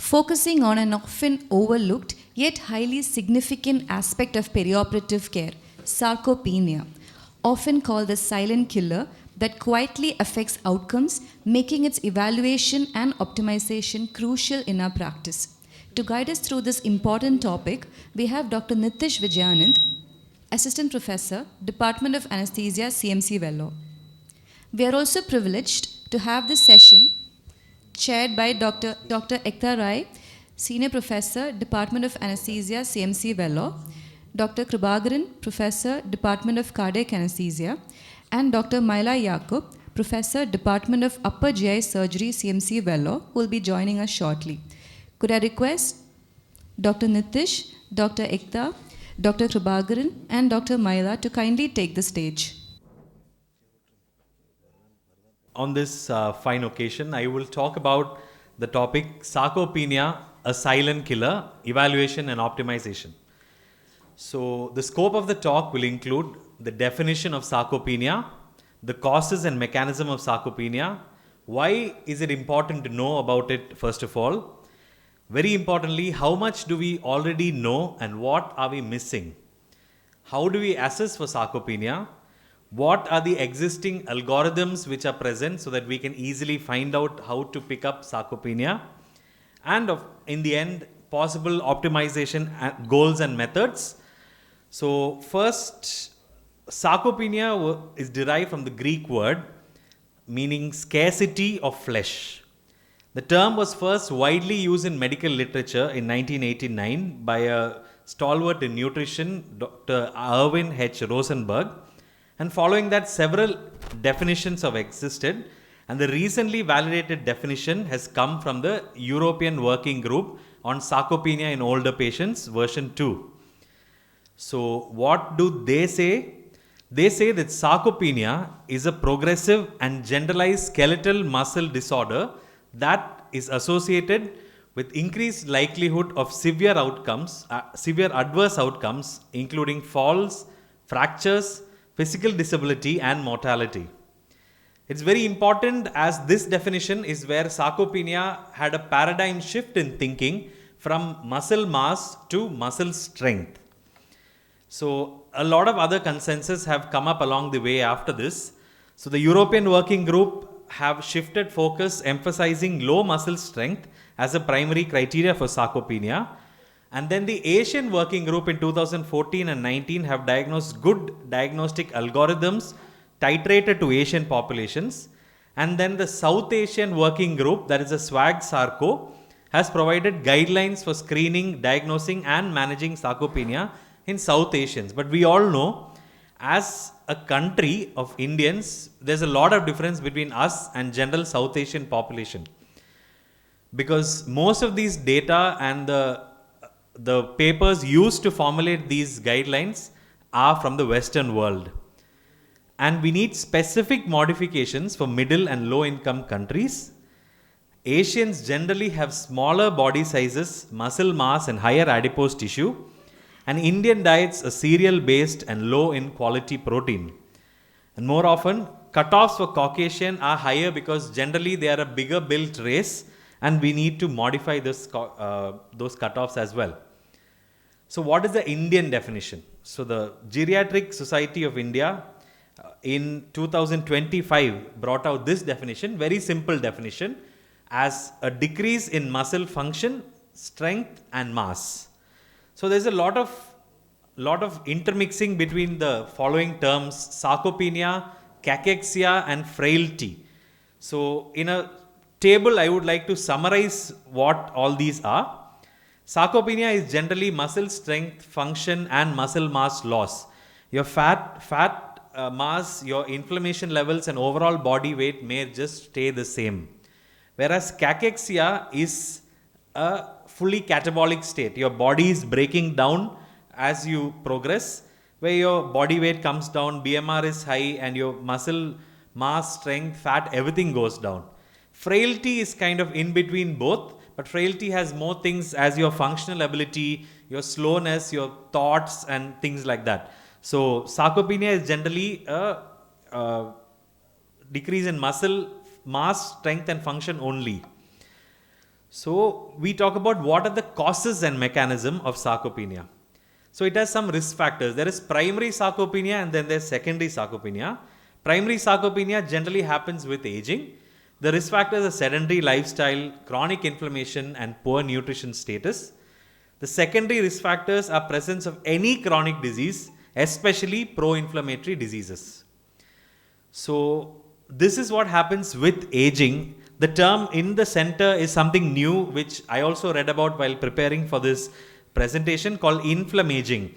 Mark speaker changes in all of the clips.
Speaker 1: focusing on an often overlooked yet highly significant aspect of perioperative care, sarcopenia, often called the silent killer that quietly affects outcomes, making its evaluation and optimization crucial in our practice. To guide us through this important topic, we have Dr. Nitish Vijayanand, Assistant Professor, Department of Anaesthesia, CMC Vellore. We are also privileged to have this session chaired by Dr. Ekta Rai, Senior Professor, Department of Anaesthesia, CMC Vellore, Dr. Kribagaran, Professor, Department of Cardiac Anaesthesia, and Dr. Maila Yaqub, Professor, Department of Upper GI Surgery, CMC Vellore, who will be joining us shortly. Could I request Dr. Nitish, Dr. Ekta, Dr. Kribagaran, and Dr. Maila to kindly take the stage.
Speaker 2: On this fine occasion, I will talk about the topic sarcopenia, a silent killer, evaluation and optimization. So the scope of the talk will include the definition of sarcopenia, the causes and mechanism of sarcopenia, why is it important to know about it first of all, very importantly, how much do we already know and what are we missing? How do we assess for sarcopenia? What are the existing algorithms which are present so that we can easily find out how to pick up sarcopenia? And in the end, possible optimization goals and methods. So first, sarcopenia is derived from the Greek word meaning scarcity of flesh. The term was first widely used in medical literature in 1989 by a stalwart in nutrition, Dr. Erwin H. Rosenberg. And following that, several definitions have existed. And the recently validated definition has come from the European Working Group on Sarcopenia in Older Patients, version 2. So what do they say? They say that sarcopenia is a progressive and generalized skeletal muscle disorder that is associated with increased likelihood of severe adverse outcomes, including falls, fractures, physical disability and mortality. It's very important as this definition is where sarcopenia had a paradigm shift in thinking from muscle mass to muscle strength. So a lot of other consensus have come up along the way after this. So the European Working Group have shifted focus emphasizing low muscle strength as a primary criteria for sarcopenia. And then the Asian Working Group in 2014 and 19 have diagnosed good diagnostic algorithms titrated to Asian populations. And then the South Asian Working Group, that is the SWAG-SARCO, has provided guidelines for screening, diagnosing and managing sarcopenia in South Asians. But we all know, as a country of Indians, there's a lot of difference between us and general South Asian population. Because most of these data and the papers used to formulate these guidelines are from the Western world. And we need specific modifications for middle and low income countries. Asians generally have smaller body sizes, muscle mass and higher adipose tissue. And Indian diets are cereal based and low in quality protein. And more often, cutoffs for Caucasian are higher because generally they are a bigger built race and we need to modify those cutoffs as well. So what is the Indian definition? So the Geriatric Society of India in 2025 brought out this definition, very simple definition, as a decrease in muscle function, strength and mass. So there's a lot of intermixing between the following terms: sarcopenia, cachexia and frailty. So in a table, I would like to summarize what all these are. Sarcopenia is generally muscle strength, function and muscle mass loss. Your fat mass, your inflammation levels and overall body weight may just stay the same. Whereas cachexia is a fully catabolic state. Your body is breaking down as you progress, where your body weight comes down, BMR is high and your muscle mass, strength, fat, everything goes down. Frailty is kind of in between both, but frailty has more things as your functional ability, your slowness, your thoughts and things like that. So sarcopenia is generally a decrease in muscle mass, strength and function only. So we talk about what are the causes and mechanism of sarcopenia. So it has some risk factors. There is primary sarcopenia and then there's secondary sarcopenia. Primary sarcopenia generally happens with aging. The risk factors are sedentary lifestyle, chronic inflammation and poor nutrition status. The secondary risk factors are presence of any chronic disease, especially pro-inflammatory diseases. So this is what happens with aging. The term in the center is something new which I also read about while preparing for this presentation called inflammaging.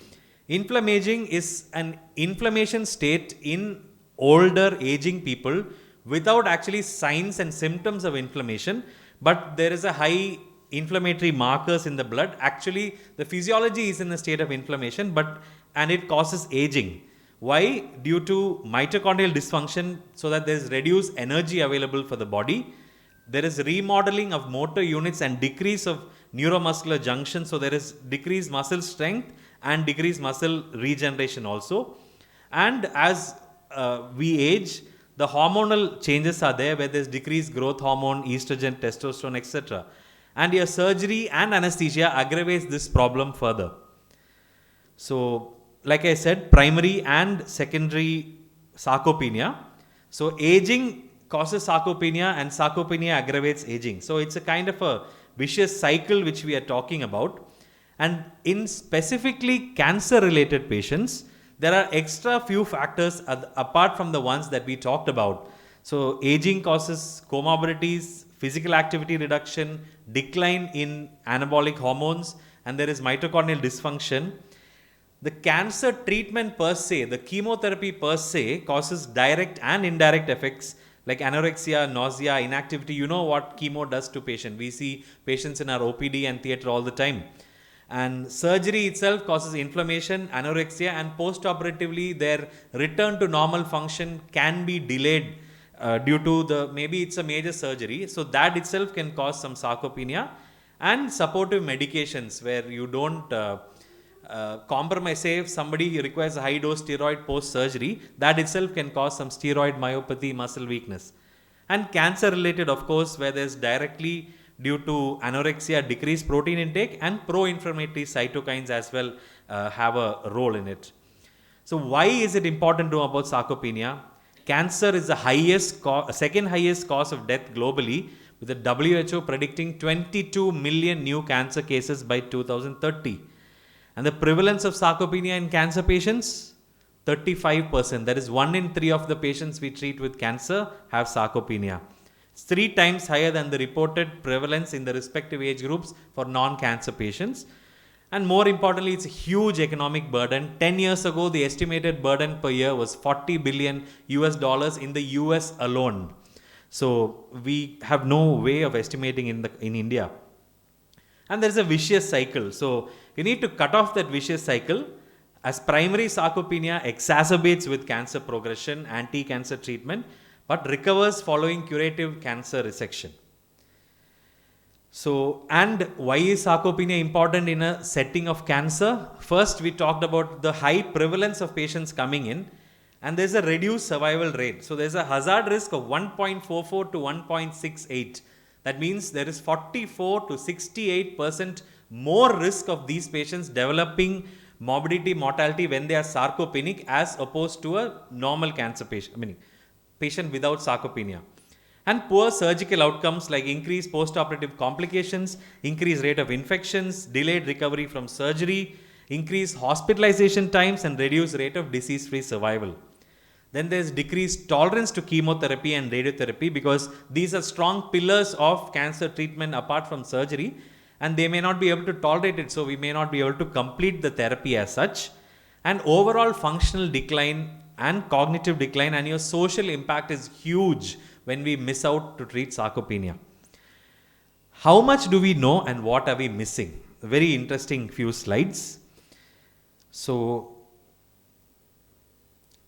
Speaker 2: Inflammaging is an inflammation state in older aging people without actually signs and symptoms of inflammation, but there is a high inflammatory markers in the blood. Actually, the physiology is in a state of inflammation, and it causes aging. Why? Due to mitochondrial dysfunction, so that there is reduced energy available for the body. There is remodeling of motor units and decrease of neuromuscular junctions, so there is decreased muscle strength and decreased muscle regeneration also. And as we age, the hormonal changes are there, where there is decreased growth hormone, estrogen, testosterone, etc. And your surgery and anesthesia aggravates this problem further. So, like I said, primary and secondary sarcopenia. So, aging causes sarcopenia and sarcopenia aggravates aging. So, it's a kind of a vicious cycle which we are talking about. And in specifically cancer-related patients, there are extra few factors apart from the ones that we talked about. So, aging causes comorbidities, physical activity reduction, decline in anabolic hormones, and there is mitochondrial dysfunction. The cancer treatment per se, the chemotherapy per se, causes direct and indirect effects like anorexia, nausea, inactivity. You know what chemo does to patients. We see patients in our OPD and theatre all the time. And surgery itself causes inflammation, anorexia, and post-operatively their return to normal function can be delayed due to maybe it's a major surgery. So that itself can cause some sarcopenia. And supportive medications where you don't compromise. Say if somebody requires a high dose steroid post surgery, that itself can cause some steroid myopathy, muscle weakness. And cancer related, of course, where there's directly due to anorexia, decreased protein intake, and pro-inflammatory cytokines as well have a role in it. So why is it important to know about sarcopenia? Cancer is the second highest cause of death globally, with the WHO predicting 22 million new cancer cases by 2030. And the prevalence of sarcopenia in cancer patients, 35%. That is 1 in 3 of the patients we treat with cancer have sarcopenia. It's 3 times higher than the reported prevalence in the respective age groups for non-cancer patients. And more importantly, it's a huge economic burden. 10 years ago, the estimated burden per year was $40 billion in the US alone. So we have no way of estimating in India. And there's a vicious cycle. So you need to cut off that vicious cycle, as primary sarcopenia exacerbates with cancer progression, anti-cancer treatment, but recovers following curative cancer resection. So, and why is sarcopenia important in a setting of cancer? First, we talked about the high prevalence of patients coming in, and there's a reduced survival rate. So, there's a hazard risk of 1.44 to 1.68. That means there is 44 to 68% more risk of these patients developing morbidity, mortality when they are sarcopenic as opposed to a normal cancer patient, patient without sarcopenia. And poor surgical outcomes like increased post-operative complications, increased rate of infections, delayed recovery from surgery, increased hospitalization times, and reduced rate of disease-free survival. Then there's decreased tolerance to chemotherapy and radiotherapy, because these are strong pillars of cancer treatment apart from surgery, and they may not be able to tolerate it, so we may not be able to complete the therapy as such. And overall functional decline and cognitive decline, and your social impact is huge when we miss out to treat sarcopenia. How much do we know and what are we missing? A very interesting few slides. So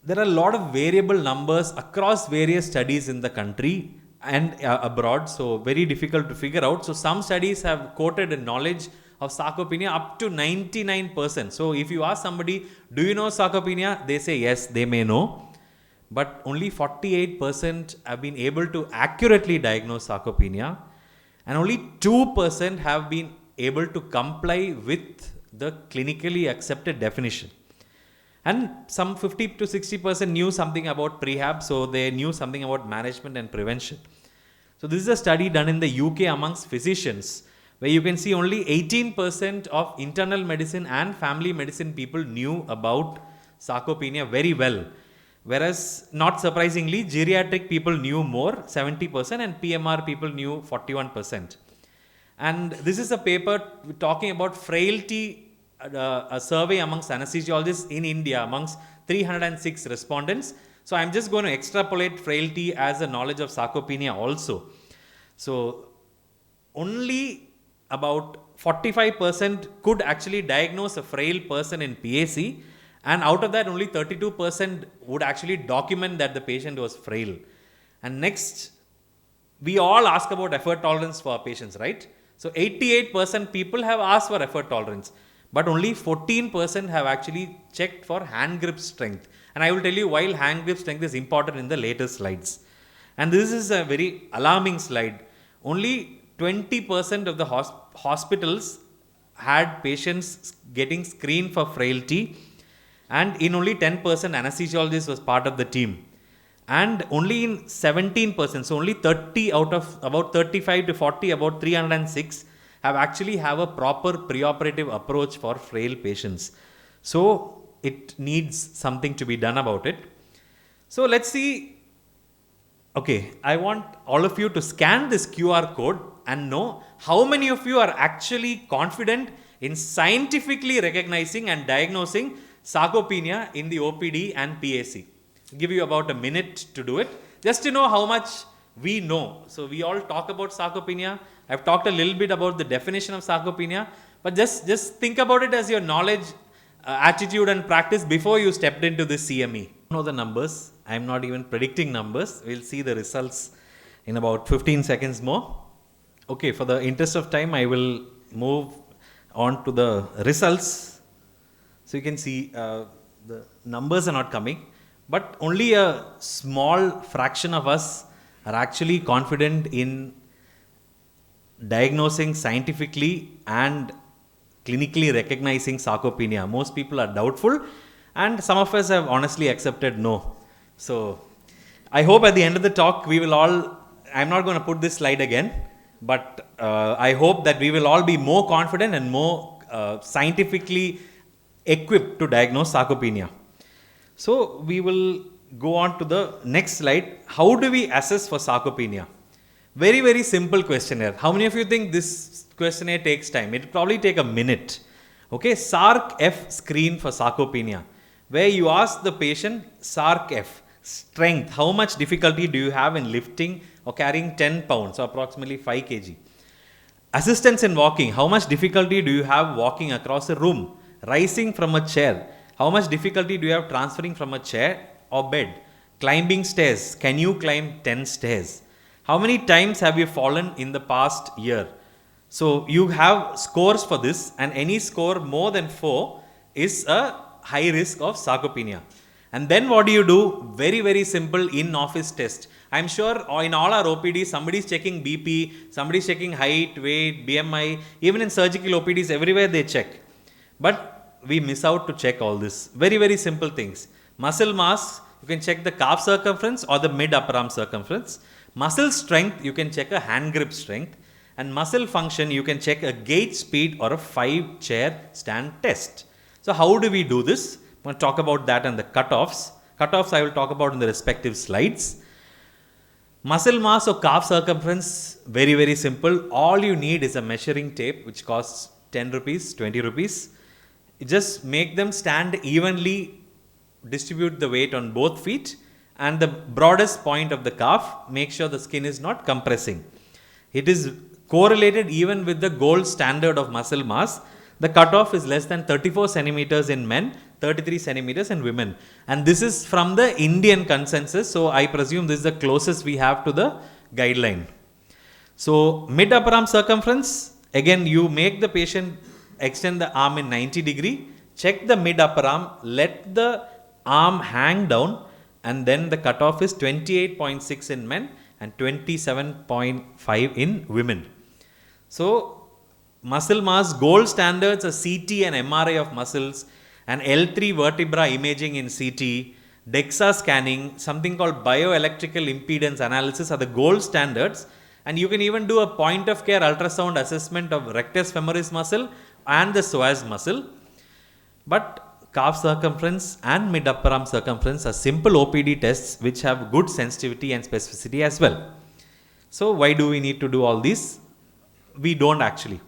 Speaker 2: there are a lot of variable numbers across various studies in the country and abroad, so very difficult to figure out. So some studies have quoted a knowledge of sarcopenia up to 99%. So if you ask somebody, do you know sarcopenia? They say yes, they may know. But only 48% have been able to accurately diagnose sarcopenia. and only 2% have been able to comply with the clinically accepted definition. And some 50 to 60% knew something about prehab, so they knew something about management and prevention. So this is a study done in the UK amongst physicians, where you can see only 18% of internal medicine and family medicine people knew about sarcopenia very well. Whereas, not surprisingly, geriatric people knew more, 70%, and PMR people knew 41%. And this is a paper talking about frailty, a survey amongst anesthesiologists in India amongst 306 respondents. So I'm just going to extrapolate frailty as a knowledge of sarcopenia also. So only about 45% could actually diagnose a frail person in PAC, and out of that only 32% would actually document that the patient was frail. And next, we all ask about effort tolerance for our patients, right? So 88% people have asked for effort tolerance, but only 14% have actually checked for hand grip strength. And I will tell you why hand grip strength is important in the later slides. And this is a very alarming slide. Only 20% of the hospitals had patients getting screened for frailty, and in only 10% anesthesiologist was part of the team. And only in 17%, so only 30 out of about 35 to 40, about 306 have a proper preoperative approach for frail patients. So it needs something to be done about it. So let's see. Okay, I want all of you to scan this QR code and know how many of you are actually confident in scientifically recognizing and diagnosing sarcopenia in the OPD and PAC. I'll give you about a minute to do it, just to know how much we know. So we all talk about sarcopenia. I've talked a little bit about the definition of sarcopenia, but just think about it as your knowledge, attitude and practice before you stepped into this CME. Know the numbers. I'm not even predicting numbers. We'll see the results in about 15 seconds more. Okay, for the interest of time, I will move on to the results. So you can see the numbers are not coming, but only a small fraction of us are actually confident in diagnosing scientifically and clinically recognizing sarcopenia. Most people are doubtful, and some of us have honestly accepted no. So I hope at the end of the talk we will all, I'm not going to put this slide again, but I hope that we will all be more confident and more scientifically equipped to diagnose sarcopenia. So we will go on to the next slide. How do we assess for sarcopenia? Very, very simple questionnaire. How many of you think this questionnaire takes time? It will probably take a minute. Okay, SARC-F screen for sarcopenia, where you ask the patient SARC-F, strength, how much difficulty do you have in lifting or carrying 10 pounds or approximately 5 kg? Assistance in walking, how much difficulty do you have walking across a room? Rising from a chair, how much difficulty do you have transferring from a chair or bed? Climbing stairs, can you climb 10 stairs? How many times have you fallen in the past year? So you have scores for this, and any score more than 4 is a high risk of sarcopenia. And then what do you do? Very, very simple in-office test. I'm sure in all our OPDs, somebody's checking BP, somebody's checking height, weight, BMI, even in surgical OPDs, everywhere they check. But we miss out to check all this. Very, very simple things. Muscle mass, you can check the calf circumference or the mid-upper arm circumference. Muscle strength, you can check a hand grip strength. And muscle function, you can check a gait speed or a 5-chair stand test. So how do we do this? I'm going to talk about that and the cutoffs. Cutoffs I will talk about in the respective slides. Muscle mass or calf circumference, very, very simple. All you need is a measuring tape which costs 10 rupees, 20 rupees. You just make them stand evenly, distribute the weight on both feet, and the broadest point of the calf, make sure the skin is not compressing. It is correlated even with the gold standard of muscle mass. The cutoff is less than 34 centimeters in men, 33 centimeters in women. And this is from the Indian consensus. So I presume this is the closest we have to the guideline. So mid-upper arm circumference, again you make the patient extend the arm in 90 degree, check the mid-upper arm, let the arm hang down, and then the cutoff is 28.6 in men and 27.5 in women. So muscle mass gold standards are CT and MRI of muscles, and L3 vertebra imaging in CT, DEXA scanning, something called bioelectrical impedance analysis are the gold standards. And you can even do a point of care ultrasound assessment of rectus femoris muscle and the psoas muscle. But calf circumference and mid upper arm circumference are simple OPD tests which have good sensitivity and specificity as well. So why do we need to do all these? We don't actually.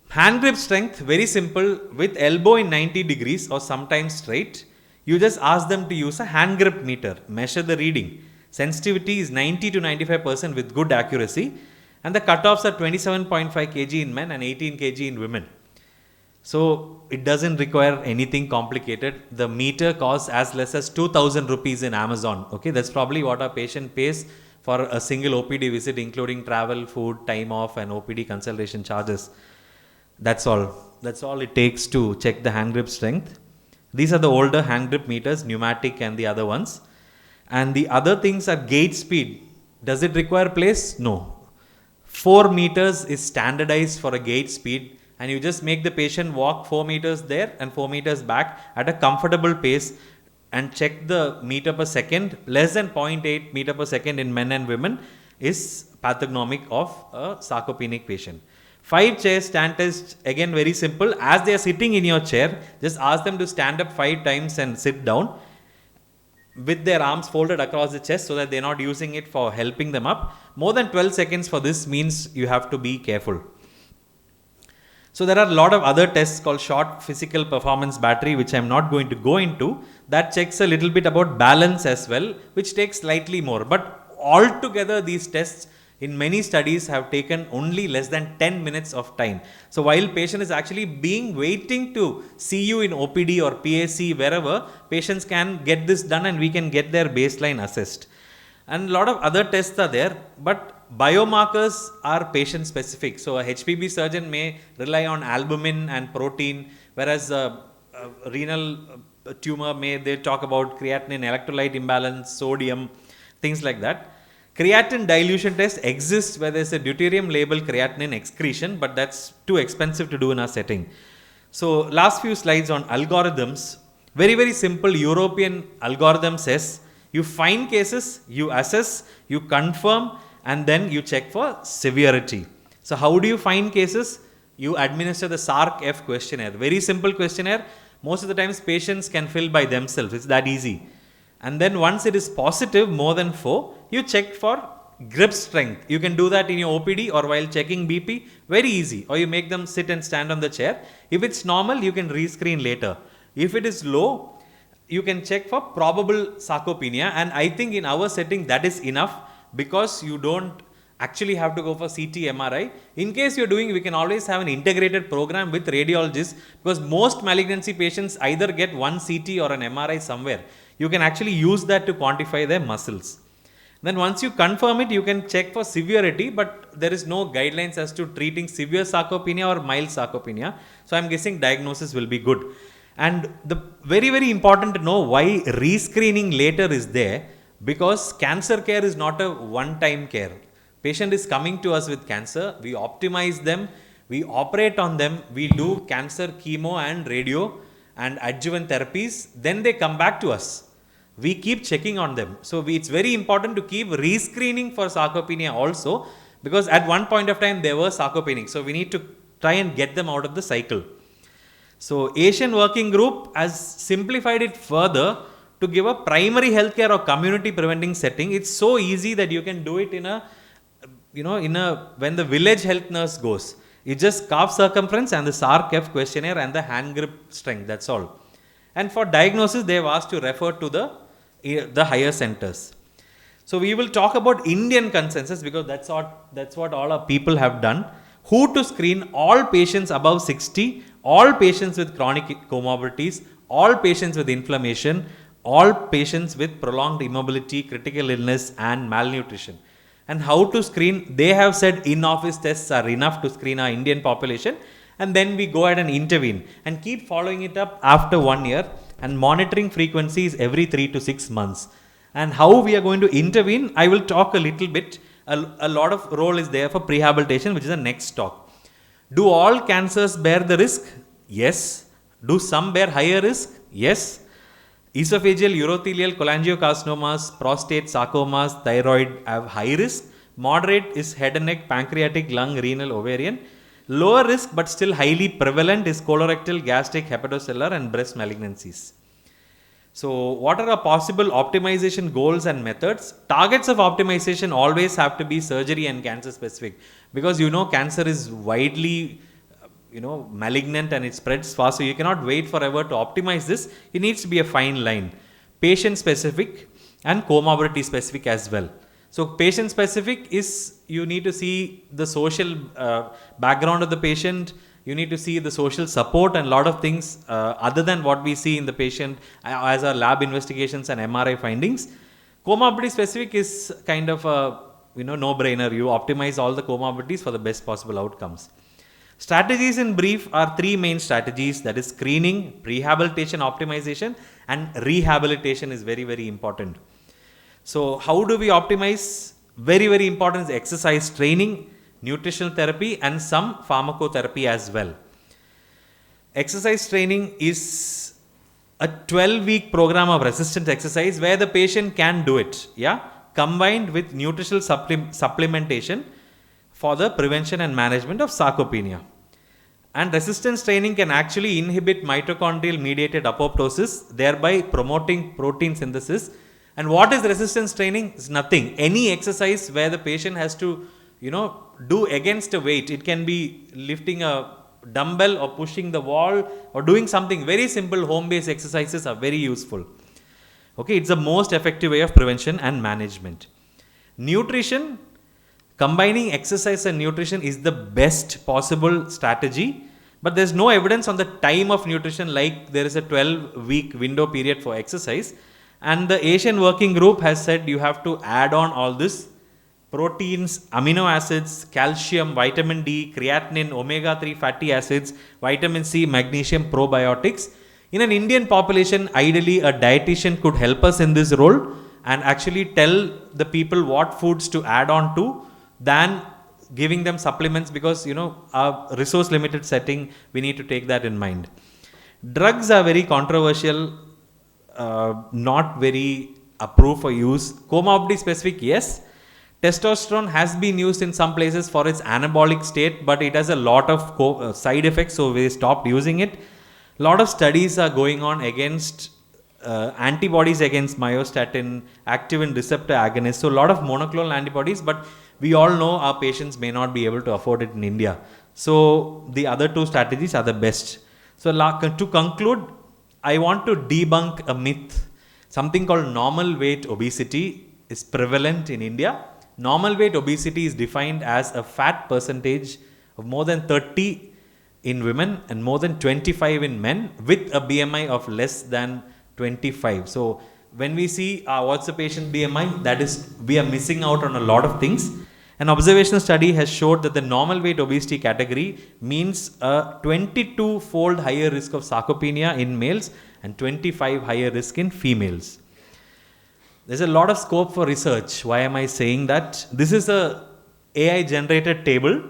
Speaker 2: Hand grip strength, very simple, with elbow in 90 degrees or sometimes straight. You just ask them to use a hand grip meter, measure the reading. Sensitivity is 90 to 95% with good accuracy, and the cutoffs are 27.5 kg in men and 18 kg in women. So it doesn't require anything complicated. The meter costs as less as 2,000 rupees in Amazon. Okay, that's probably what our patient pays for a single OPD visit, including travel, food, time off, and OPD consultation charges. That's all. That's all it takes to check the hand grip strength. These are the older hand grip meters, pneumatic and the other ones. And the other things are gauge speed. Does it require place? No. 4 meters is standardized for a gauge speed, and you just make the patient walk 4 meters there and 4 meters back at a comfortable pace and check the meter per second. Less than 0.8 meter per second in men and women is pathognomic of a sarcopenic patient. 5 chair stand test, again very simple. As they are sitting in your chair, just ask them to stand up 5 times and sit down with their arms folded across the chest so that they're not using it for helping them up. More than 12 seconds for this means you have to be careful. So there are a lot of other tests called short physical performance battery, which I'm not going to go into. That checks a little bit about balance as well, which takes slightly more. But altogether, these tests in many studies have taken only less than 10 minutes of time. So while patient is actually waiting to see you in OPD or PAC, wherever, patients can get this done and we can get their baseline assessed. And a lot of other tests are there, but biomarkers are patient specific. So a HPB surgeon may rely on albumin and protein, whereas a renal tumor they talk about creatinine, electrolyte imbalance, sodium, things like that. Creatinine dilution test exists where there's a deuterium labeled creatinine excretion, but that's too expensive to do in our setting. So last few slides on algorithms. Very, very simple European algorithm says you find cases, you assess, you confirm, and then you check for severity. So how do you find cases? You administer the SARC-F questionnaire. Very simple questionnaire. Most of the times patients can fill by themselves. It's that easy. And then once it is positive, more than 4, you check for grip strength. You can do that in your OPD or while checking BP. Very easy. Or you make them sit and stand on the chair. If it's normal, you can rescreen later. If it is low, you can check for probable sarcopenia. And I think in our setting, that is enough, because you don't actually have to go for CT, MRI. In case you're doing, we can always have an integrated program with radiologists, because most malignancy patients either get one CT or an MRI somewhere. You can actually use that to quantify their muscles. Then once you confirm it, you can check for severity, but there is no guidelines as to treating severe sarcopenia or mild sarcopenia. So I'm guessing diagnosis will be good. And the very, very important to know why rescreening later is there, because cancer care is not a one-time care. Patient is coming to us with cancer, we optimize them, we operate on them, we do cancer chemo and radio and adjuvant therapies, then they come back to us. We keep checking on them. So it's very important to keep rescreening for sarcopenia also, because at one point of time they were sarcopenic. So we need to try and get them out of the cycle. So Asian Working Group has simplified it further to give a primary healthcare or community preventing setting. It's so easy that you can do it in a, when the village health nurse goes. It's just calf circumference and the SARC-F questionnaire and the hand grip strength. That's all. And for diagnosis, they have asked to refer to the higher centers. So we will talk about Indian consensus, because that's what all our people have done. Who to screen? All patients above 60, all patients with chronic comorbidities, all patients with inflammation, all patients with prolonged immobility, critical illness, and malnutrition. And how to screen? They have said in-office tests are enough to screen our Indian population. And then we go ahead and intervene and keep following it up after 1 year, and monitoring frequencies every 3 to 6 months. And how we are going to intervene, I will talk a little bit. a lot of role is there for prehabilitation, which is the next talk. Do all cancers bear the risk? Yes. Do some bear higher risk? Yes. Esophageal, urothelial, cholangiocarcinomas, prostate, sarcomas, thyroid have high risk. Moderate is head and neck, pancreatic, lung, renal, ovarian. Lower risk but still highly prevalent is colorectal, gastric, hepatocellular and breast malignancies. So what are our possible optimization goals and methods? Targets of optimization always have to be surgery and cancer specific, because cancer is widely malignant and it spreads fast, so you cannot wait forever to optimize this. It needs to be a fine line. Patient specific and comorbidity specific as well. So patient specific is you need to see the social background of the patient, you need to see the social support and a lot of things other than what we see in the patient as our lab investigations and MRI findings. Comorbidity specific is kind of a no-brainer. You optimize all the comorbidities for the best possible outcomes. Strategies in brief are three main strategies, that is screening, prehabilitation optimization and rehabilitation is very, very important. So how do we optimize? Very, very important is exercise training, nutritional therapy and some pharmacotherapy as well. Exercise training is a 12-week program of resistance exercise where the patient can do it, combined with nutritional supplementation for the prevention and management of sarcopenia. And resistance training can actually inhibit mitochondrial mediated apoptosis, thereby promoting protein synthesis. And what is resistance training? It's nothing. Any exercise where the patient has to, do against a weight. It can be lifting a dumbbell or pushing the wall or doing something very simple. Home-based exercises are very useful. Okay, it's the most effective way of prevention and management. Nutrition, combining exercise and nutrition is the best possible strategy, but there's no evidence on the time of nutrition, like there is a 12-week window period for exercise. And the Asian Working Group has said you have to add on all this: proteins, amino acids, calcium, vitamin D, creatinine, omega-3 fatty acids, vitamin C, magnesium, probiotics. In an Indian population, ideally a dietitian could help us in this role and actually tell the people what foods to add on to, than giving them supplements, because our resource limited setting, we need to take that in mind. Drugs are very controversial, not very approved for use. Comorbidity specific, yes. Testosterone has been used in some places for its anabolic state, but it has a lot of side effects, so we stopped using it. A lot of studies are going on against antibodies against myostatin, activin receptor agonists, so a lot of monoclonal antibodies, but we all know our patients may not be able to afford it in India. So the other two strategies are the best. So to conclude, I want to debunk a myth. Something called normal weight obesity is prevalent in India. Normal weight obesity is defined as a fat percentage of more than 30 in women and more than 25 in men with a BMI of less than 25. So when we see what's the patient BMI, that is, we are missing out on a lot of things. An observational study has showed that the normal weight obesity category means a 22-fold higher risk of sarcopenia in males and 25 higher risk in females. There's a lot of scope for research. Why am I saying that? This is a AI generated table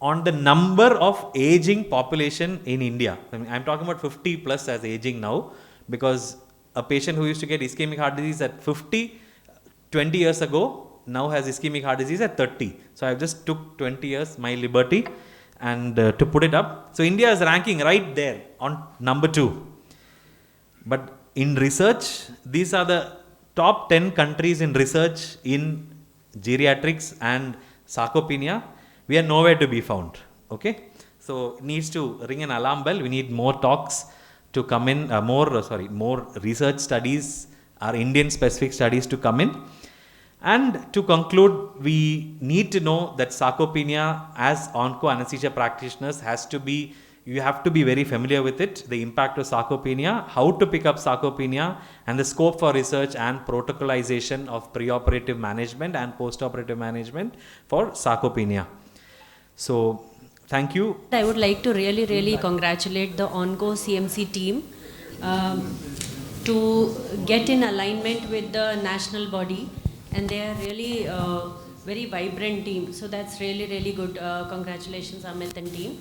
Speaker 2: on the number of aging population in India. I'm talking about 50 plus as aging now, because a patient who used to get ischemic heart disease at 50, 20 years ago, now has ischemic heart disease at 30. So I've just took 20 years, my liberty, and to put it up. So India is ranking right there on number 2. But in research, these are the top 10 countries in research in geriatrics and sarcopenia. We are nowhere to be found. Okay, so it needs to ring an alarm bell. We need more talks to come in, more research studies, our Indian specific studies to come in. And to conclude, we need to know that sarcopenia, as onco anesthesia practitioners, you have to be very familiar with it, the impact of sarcopenia, how to pick up sarcopenia, and the scope for research and protocolization of preoperative management and postoperative management for sarcopenia. So, thank you.
Speaker 3: I would like to really congratulate the onco CMC team to get in alignment with the national body, and they are really very vibrant team. So that's really, really good. Congratulations, Amit and team.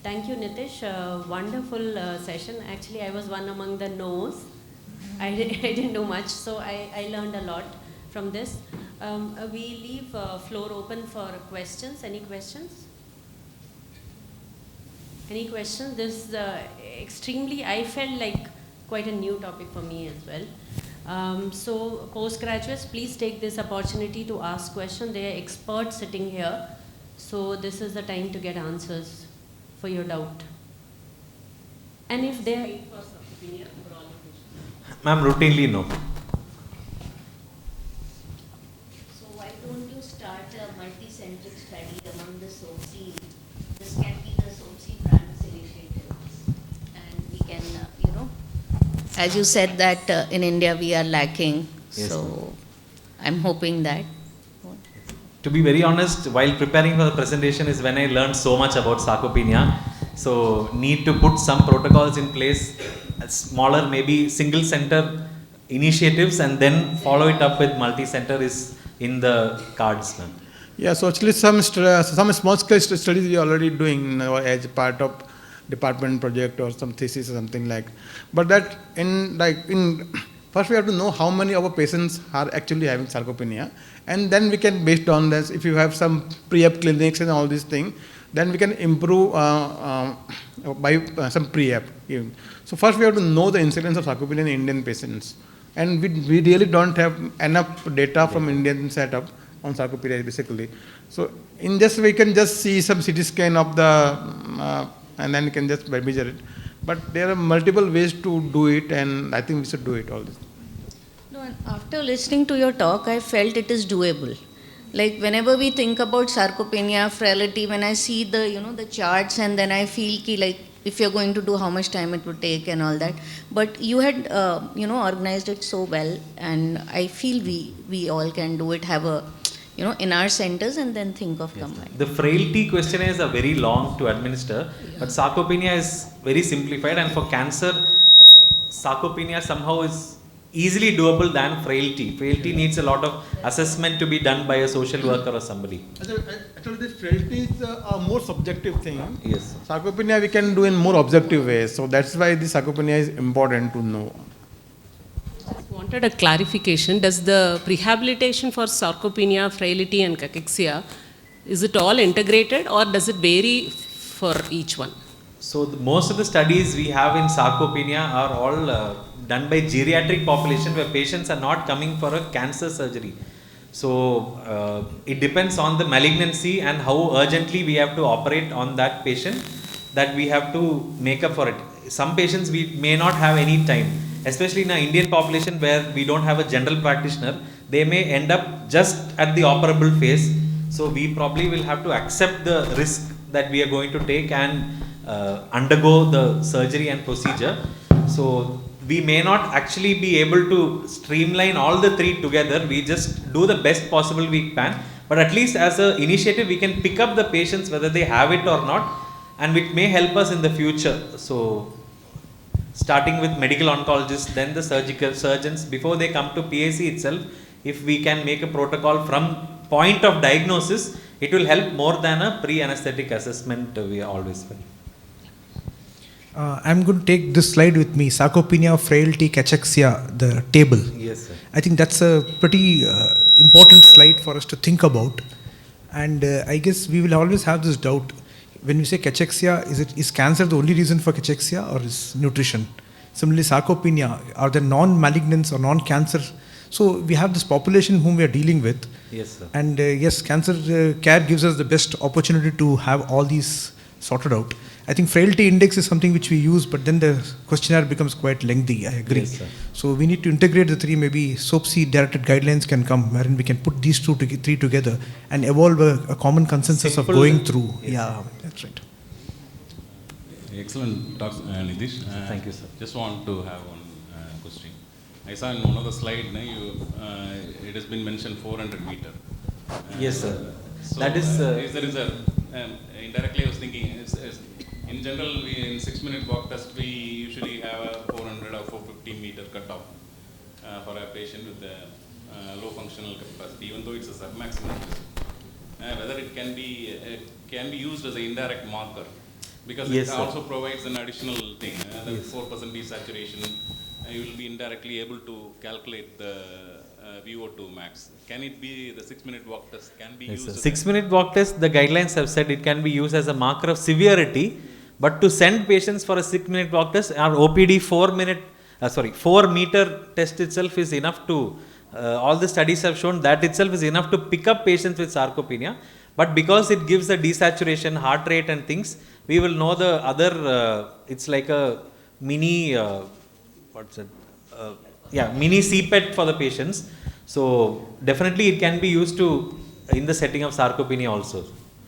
Speaker 3: Thank you, Nitish. Wonderful session. Actually, I was one among the no's. I didn't do much, so I learned a lot from this. We leave floor open for questions. Any questions? Any questions? This is extremely, I felt like quite a new topic for me as well. So postgraduates, please take this opportunity to ask questions. They are experts sitting here. So this is the time to get answers for your doubt. And if they are...
Speaker 2: Ma'am, routinely no.
Speaker 4: So why don't you start a multi-centric study among the SOAPC? This can be the SOAPC branch initiatives. And we can, as you said that in India we are lacking.
Speaker 2: Yes,
Speaker 4: So I'm hoping that.
Speaker 2: To be very honest, while preparing for the presentation is when I learned so much about sarcopenia. So need to put some protocols in place, smaller maybe single center initiatives, and then follow it up with multi-center is in the cards now.
Speaker 5: Yeah, so actually some small scale studies we are already doing as part of department project or some thesis or something like. But that first we have to know how many of our patients are actually having sarcopenia, and then we can, based on this, if you have some pre-op clinics and all these things, then we can improve by some pre-op. So first we have to know the incidence of sarcopenia in Indian patients, and we really don't have enough data from Indian setup on sarcopenia basically. So in just we can just see some CT scan of the and then we can just measure it. But there are multiple ways to do it, and I think we should do it all this.
Speaker 4: No, and after listening to your talk, I felt it is doable. Like whenever we think about sarcopenia, frailty, when I see the the charts, and then I feel like if you're going to do, how much time it would take and all that. But you had organized it so well, and I feel we all can do it. Have a in our centers, and then think of combining.
Speaker 2: The frailty questionnaires are very long to administer, but sarcopenia is very simplified, and for cancer, sarcopenia somehow is easily doable than frailty. Frailty needs a lot of assessment to be done by a social worker or somebody.
Speaker 5: Actually, this frailty is a more subjective thing.
Speaker 2: Yes.
Speaker 5: Sarcopenia we can do in more objective ways. So that's why the sarcopenia is important to know.
Speaker 6: Just wanted a clarification. Does the rehabilitation for sarcopenia, frailty and cachexia, is it all integrated or does it vary for each one?
Speaker 2: So most of the studies we have in sarcopenia are all done by geriatric population where patients are not coming for a cancer surgery. So it depends on the malignancy and how urgently we have to operate on that patient, that we have to make up for it. Some patients we may not have any time, especially in an Indian population where we don't have a general practitioner. They may end up just at the operable phase. So we probably will have to accept the risk that we are going to take and undergo the surgery and procedure. So we may not actually be able to streamline all the three together. We just do the best possible we can. But at least as an initiative, we can pick up the patients whether they have it or not, and it may help us in the future. So starting with medical oncologists, then the surgical surgeons, before they come to PAC itself, if we can make a protocol from point of diagnosis, it will help more than a pre-anesthetic assessment we always feel.
Speaker 7: I'm going to take this slide with me, sarcopenia, frailty, cachexia, the table.
Speaker 2: Yes, sir.
Speaker 7: I think that's a pretty important slide for us to think about. And I guess we will always have this doubt. When we say cachexia, is cancer the only reason for cachexia, or is nutrition? Similarly, sarcopenia, are there non-malignants or non-cancer? So we have this population whom we are dealing with.
Speaker 2: Yes, sir.
Speaker 7: And yes, cancer care gives us the best opportunity to have all these sorted out. I think frailty index is something which we use, but then the questionnaire becomes quite lengthy, I agree.
Speaker 2: Yes, sir.
Speaker 7: So we need to integrate the three, maybe SOAPC directed guidelines can come, wherein we can put these three together and evolve a common consensus
Speaker 2: Simple,
Speaker 7: of going through.
Speaker 2: yes,
Speaker 7: Yeah, that's right.
Speaker 8: Excellent talk, Nitish.
Speaker 2: Thank you, sir.
Speaker 8: Just want to have one question. I saw in one of the slides, it has been mentioned 400 meter.
Speaker 2: Yes, sir.
Speaker 8: So
Speaker 2: That is...
Speaker 8: there is a, indirectly I was thinking, in general, in 6-minute walk test, we usually have a 400 or 450 meter cutoff for a patient with low functional capacity, even though it's a submaximal chest. Whether it can be used as an indirect marker, because
Speaker 2: Yes,
Speaker 8: it
Speaker 2: sir.
Speaker 8: also provides an additional thing, that 4% desaturation, you will be indirectly able to calculate the VO2 max. Can it be the 6-minute walk test can be
Speaker 2: Yes,
Speaker 8: used?
Speaker 2: sir. 6-minute walk test, the guidelines have said it can be used as a marker of severity, but to send patients for a 6-minute walk test, our OPD 4-meter test itself is enough to, all the studies have shown that itself is enough to pick up patients with sarcopenia. But because it gives the desaturation, heart rate and things, we will know the other, it's like a mini, mini CPET for the patients. So definitely it can be used to in the setting of sarcopenia also.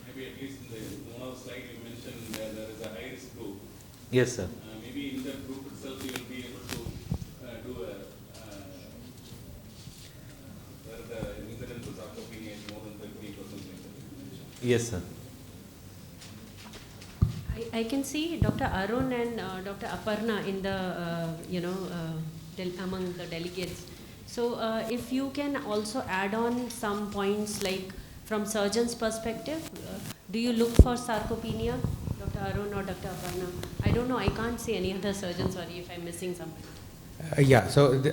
Speaker 8: Maybe at least in one of the slides you mentioned there is a high risk group.
Speaker 2: Yes, sir.
Speaker 8: Maybe in that group itself you will be able to do where the incidence of sarcopenia is more than 30%.
Speaker 2: Yes, sir.
Speaker 3: I can see Dr. Arun and Dr. Aparna in the, among the delegates. So if you can also add on some points like from surgeon's perspective, do you look for sarcopenia, Dr. Arun or Dr. Aparna? I don't know, I can't see any other surgeon, sorry if I'm missing something.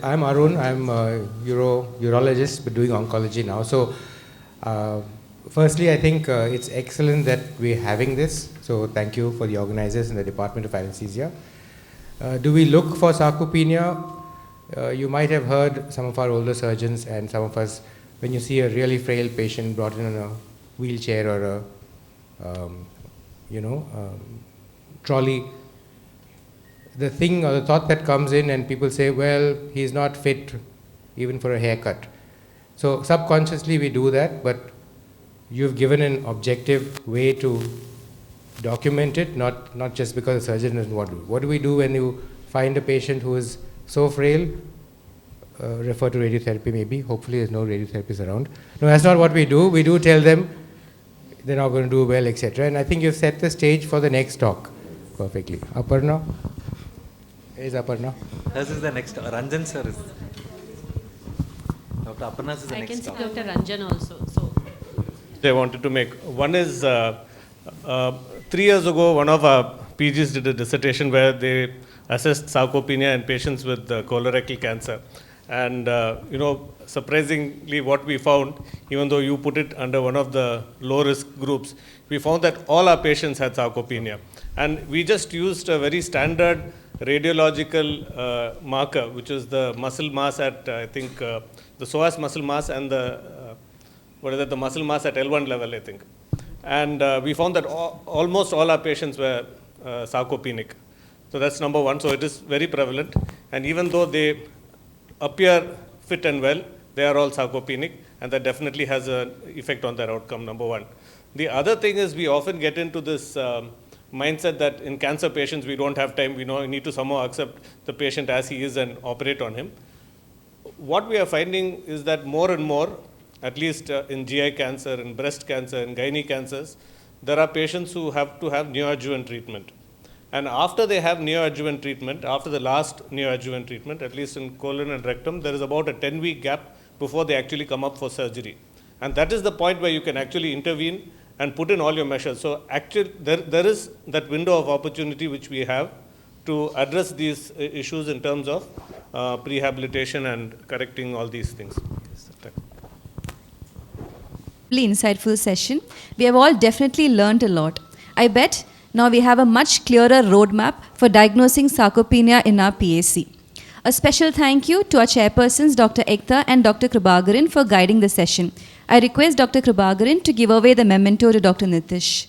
Speaker 9: I'm Arun, I'm a urologist but doing oncology now. So firstly, I think it's excellent that we're having this. So thank you for the organizers and the Department of Anaesthesia. Do we look for sarcopenia? You might have heard some of our older surgeons and some of us, when you see a really frail patient brought in a wheelchair or a trolley, the thing or the thought that comes in and people say, well, he's not fit even for a haircut. So subconsciously we do that, but you've given an objective way to document it, not just because the surgeon doesn't want to. What do we do when you find a patient who is so frail? Refer to radiotherapy maybe. Hopefully there's no radiotherapists around. No, that's not what we do. We do tell them they're not going to do well, etc. And I think you've set the stage for the next talk perfectly. Aparna? Is Aparna?
Speaker 2: This is the next. Ranjan sir is. Dr. Aparna is the
Speaker 3: I
Speaker 2: next.
Speaker 3: can see
Speaker 2: talk.
Speaker 3: Dr. Ranjan also. So.
Speaker 10: I wanted to make. One is 3 years ago, one of our PGs did a dissertation where they assessed sarcopenia in patients with colorectal cancer. And, surprisingly what we found, even though you put it under one of the low-risk groups, we found that all our patients had sarcopenia. And we just used a very standard radiological marker, which is the muscle mass at, the psoas muscle mass and the muscle mass at L1 level, I think. And we found that almost all our patients were sarcopenic. So that's number one. So it is very prevalent. And even though they appear fit and well, they are all sarcopenic, and that definitely has an effect on their outcome, number one. The other thing is we often get into this mindset that in cancer patients we don't have time, we need to somehow accept the patient as he is and operate on him. What we are finding is that more and more, at least in GI cancer, in breast cancer, in gynae cancers, there are patients who have to have neoadjuvant treatment. And after they have neoadjuvant treatment, after the last neoadjuvant treatment, at least in colon and rectum, there is about a 10-week gap before they actually come up for surgery. And that is the point where you can actually intervene and put in all your measures. So actually, there is that window of opportunity which we have to address these issues in terms of prehabilitation and correcting all these things.
Speaker 1: Really insightful session. We have all definitely learned a lot. I bet now we have a much clearer roadmap for diagnosing sarcopenia in our PAC. A special thank you to our chairpersons, Dr. Ekta and Dr. Kribagaran, for guiding the session. I request Dr. Kribagaran to give away the memento to Dr. Nitish.